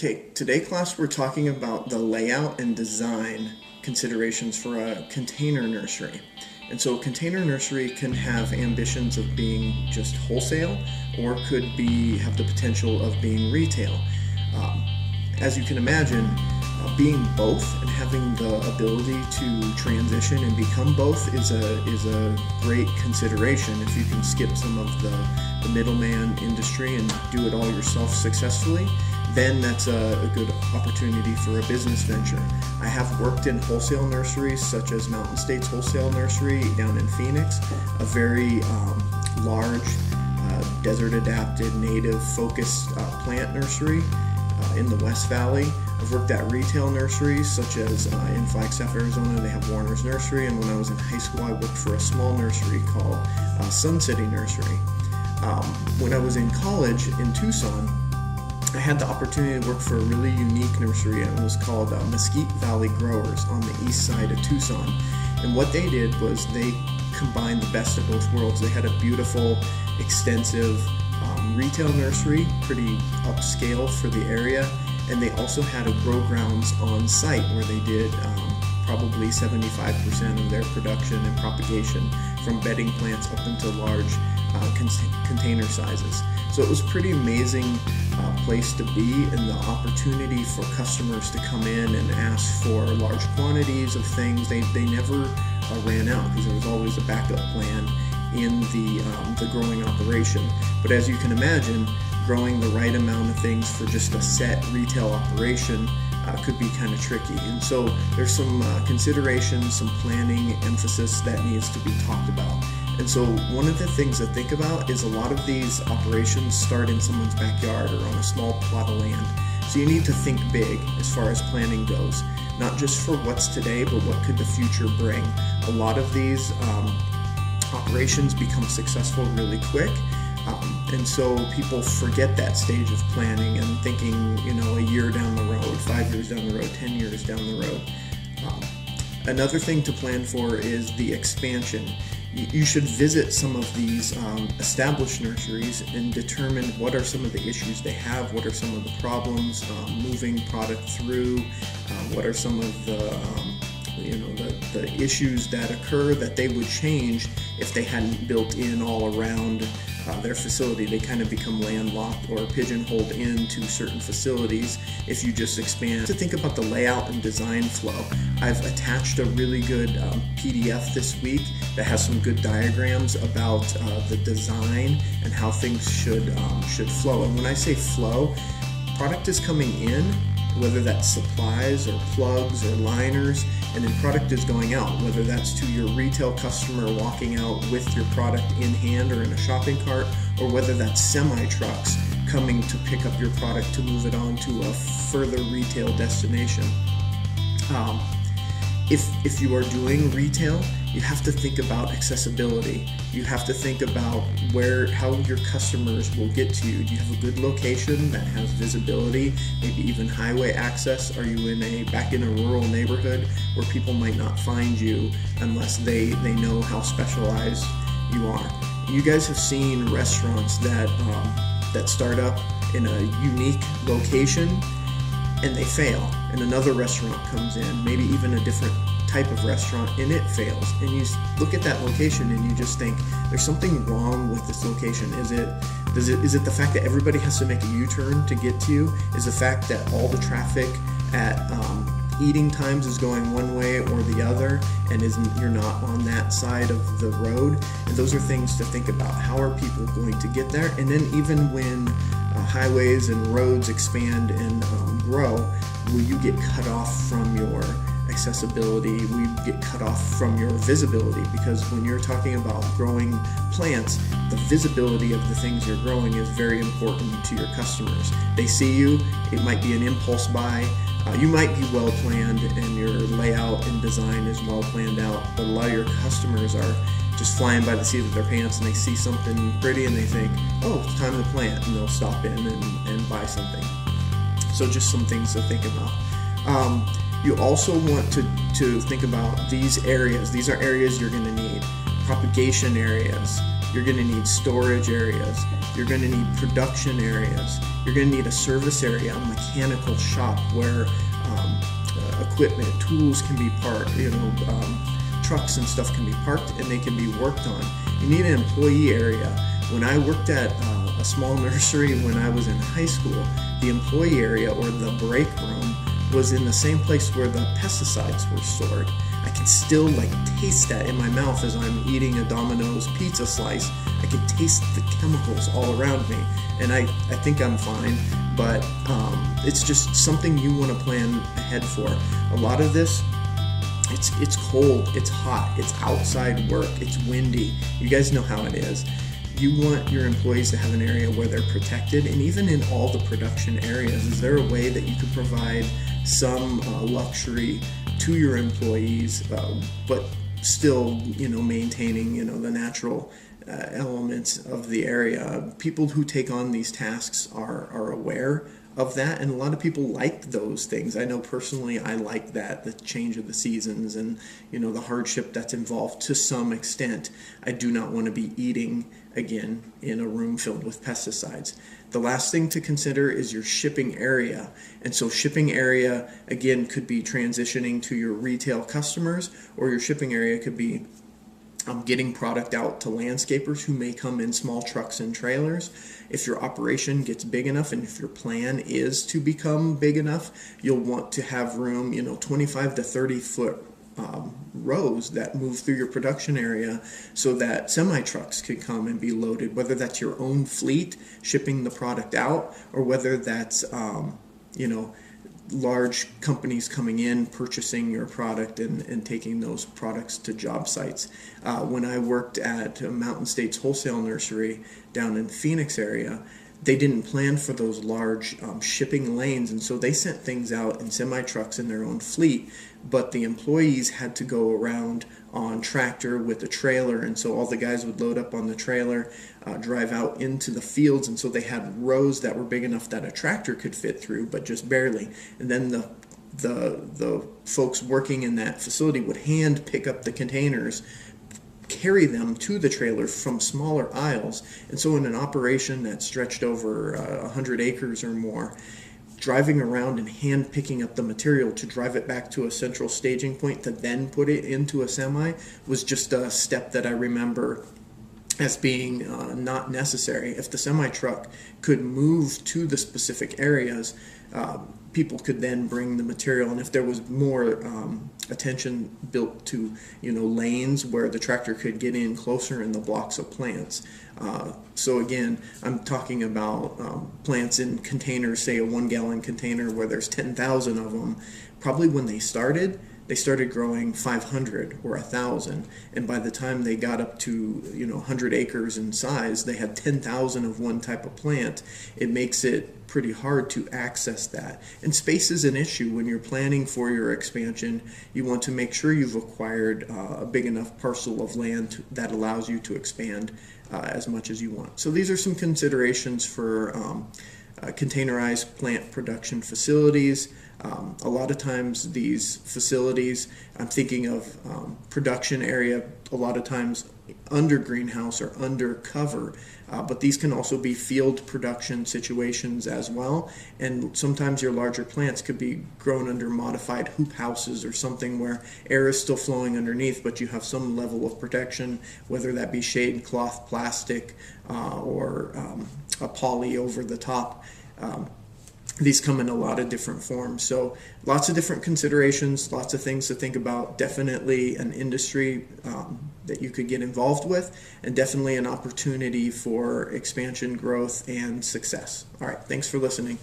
Okay, today class we're talking about the layout and design considerations for a container nursery. And so a container nursery can have ambitions of being just wholesale or could have the potential of being retail. As you can imagine, being both and having the ability to transition and become both is a great consideration. If you can skip some of the middleman industry and do it all yourself successfully, then that's a good opportunity for a business venture. I have worked in wholesale nurseries such as Mountain States Wholesale Nursery down in Phoenix, a very large desert adapted native focused plant nursery in the West Valley. I've worked at retail nurseries such as in Flagstaff, Arizona, they have Warner's Nursery, and when I was in high school I worked for a small nursery called Sun City Nursery. When I was in college in Tucson, I had the opportunity to work for a really unique nursery, and it was called Mesquite Valley Growers on the east side of Tucson. And what they did was they combined the best of both worlds. They had a beautiful, extensive retail nursery, pretty upscale for the area, and they also had a grow grounds on site where they did probably 75% of their production and propagation from bedding plants up into large container sizes. So it was a pretty amazing place to be, and the opportunity for customers to come in and ask for large quantities of things. They never ran out because there was always a backup plan in the growing operation. But as you can imagine, growing the right amount of things for just a set retail operation could be kind of tricky. And so there's some considerations, some planning emphasis that needs to be talked about. And so one of the things to think about is a lot of these operations start in someone's backyard or on a small plot of land. So you need to think big as far as planning goes, not just for what's today, but what could the future bring. A lot of these operations become successful really quick. And so people forget that stage of planning and thinking, a year down the road, 5 years down the road, 10 years down the road. Another thing to plan for is the expansion. You should visit some of these established nurseries and determine what are some of the issues they have, what are some of the problems moving product through, what are some of the issues that occur that they would change if they hadn't built in all around their facility. They kind of become landlocked or pigeonholed into certain facilities if you just expand. To think about the layout and design flow, I've attached a really good PDF this week that has some good diagrams about the design and how things should flow. And when I say flow, product is coming in, whether that's supplies or plugs or liners, and then product is going out, whether that's to your retail customer walking out with your product in hand or in a shopping cart, or whether that's semi-trucks coming to pick up your product to move it on to a further retail destination. If you are doing retail, you have to think about accessibility. You have to think about how your customers will get to you. Do you have a good location that has visibility, maybe even highway access? Are you back in a rural neighborhood where people might not find you unless they know how specialized you are? You guys have seen restaurants that start up in a unique location and they fail, and another restaurant comes in, maybe even a different type of restaurant, and it fails. And you look at that location and you just think, there's something wrong with this location. Is it the fact that everybody has to make a U-turn to get to you? Is the fact that all the traffic at eating times is going one way or the other, and you're not on that side of the road? And those are things to think about. How are people going to get there? And then even when highways and roads expand and grow, will you get cut off from your accessibility? We get cut off from your visibility, because when you're talking about growing plants, the visibility of the things you're growing is very important to your customers. They see you, it might be an impulse buy. You might be well planned and your layout and design is well planned out, but a lot of your customers are just flying by the seat of their pants and they see something pretty and they think, oh, it's time to plant, and they'll stop in and buy something. So just some things to think about. You also want to think about these areas. These are areas you're going to need. Propagation areas, You're going to need storage areas. You're going to need production areas. You're going to need a service area, a mechanical shop where equipment, tools can be parked, trucks and stuff can be parked and they can be worked on. You need an employee area. When I worked at a small nursery when I was in high school, the employee area, or the break room, was in the same place where the pesticides were stored. I can still taste that in my mouth as I'm eating a Domino's pizza slice. I can taste the chemicals all around me, and I think I'm fine, but it's just something you want to plan ahead for. A lot of this, it's cold, it's hot, it's outside work, it's windy. You guys know how it is. You want your employees to have an area where they're protected, and even in all the production areas, is there a way that you could provide some luxury to your employees, but still, maintaining, the natural elements of the area? People who take on these tasks are aware of that, and a lot of people like those things. I know personally I like that, the change of the seasons and the hardship that's involved to some extent. I do not want to be eating again in a room filled with pesticides. The last thing to consider is your shipping area. And so shipping area, again, could be transitioning to your retail customers, or your shipping area could be getting product out to landscapers who may come in small trucks and trailers. If your operation gets big enough, and if your plan is to become big enough, you'll want to have room, 25 to 30 foot rows that move through your production area so that semi-trucks could come and be loaded, whether that's your own fleet shipping the product out, or whether that's large companies coming in, purchasing your product and taking those products to job sites. When I worked at Mountain States Wholesale Nursery down in the Phoenix area, they didn't plan for those large shipping lanes, and so they sent things out in semi-trucks in their own fleet, but the employees had to go around on tractor with a trailer, and so all the guys would load up on the trailer, drive out into the fields, and so they had rows that were big enough that a tractor could fit through, but just barely. And then the folks working in that facility would hand pick up the containers, carry them to the trailer from smaller aisles. And so in an operation that stretched over 100 acres or more, driving around and hand picking up the material to drive it back to a central staging point to then put it into a semi was just a step that I remember as being not necessary. If the semi truck could move to the specific areas, people could then bring the material, and if there was more attention built to lanes where the tractor could get in closer in the blocks of plants. So again, I'm talking about plants in containers, say a 1 gallon container where there's 10,000 of them. Probably when they started growing 500 or 1,000, and by the time they got up to 100 acres in size, they had 10,000 of one type of plant. It makes it pretty hard to access that, and space is an issue when you're planning for your expansion. You want to make sure you've acquired a big enough parcel of land that allows you to expand as much as you want. So these are some considerations for containerized plant production facilities. A lot of times these facilities, I'm thinking of production area, a lot of times under greenhouse or under cover, but these can also be field production situations as well. And sometimes your larger plants could be grown under modified hoop houses or something where air is still flowing underneath, but you have some level of protection, whether that be shade cloth, plastic, or a poly over the top. These come in a lot of different forms. So lots of different considerations, lots of things to think about. Definitely an industry that you could get involved with, and definitely an opportunity for expansion, growth, and success. All right, thanks for listening.